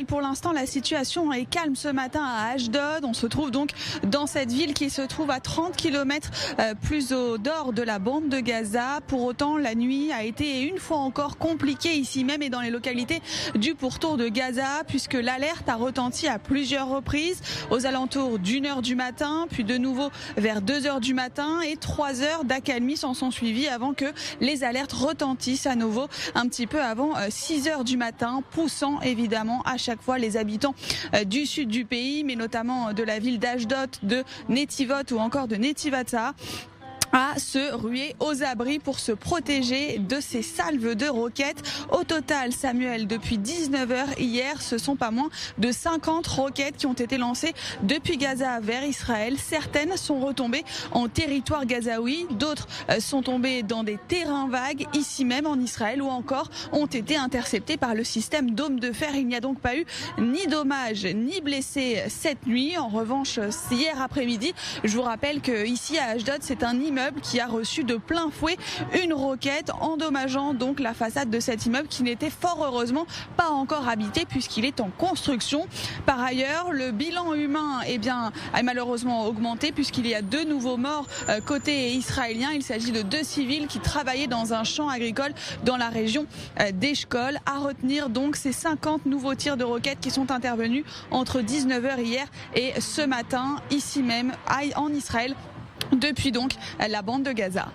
Pour l'instant, la situation est calme ce matin à Ashdod. On se trouve donc dans cette ville qui se trouve à 30 km plus au nord de la bande de Gaza. Pour autant, la nuit a été une fois encore compliquée ici même et dans les localités du pourtour de Gaza, puisque l'alerte a retenti à plusieurs reprises aux alentours d'1h du matin, puis de nouveau vers 2h du matin et 3 heures d'accalmie s'en sont suivies avant que les alertes retentissent à nouveau un petit peu avant 6h du matin, poussant évidemment à chaque fois les habitants du sud du pays, mais notamment de la ville d'Ashdod, de Netivot ou encore de Netivata, à se ruer aux abris pour se protéger de ces salves de roquettes. Au total, Samuel, depuis 19h hier, ce sont pas moins de 50 roquettes qui ont été lancées depuis Gaza vers Israël. Certaines sont retombées en territoire gazaoui, d'autres sont tombées dans des terrains vagues ici même en Israël ou encore ont été interceptées par le système dôme de fer. Il n'y a donc pas eu ni dommages ni blessés cette nuit. En revanche, hier après-midi, je vous rappelle que ici à Ashdod, c'est un immeuble qui a reçu de plein fouet une roquette, endommageant donc la façade de cet immeuble qui n'était fort heureusement pas encore habité puisqu'il est en construction. Par ailleurs, le bilan humain a malheureusement augmenté puisqu'il y a 2 nouveaux morts côté israélien. Il s'agit de 2 civils qui travaillaient dans un champ agricole dans la région d'Eshkol. À retenir donc ces 50 nouveaux tirs de roquettes qui sont intervenus entre 19h hier et ce matin ici même en Israël, depuis donc la bande de Gaza.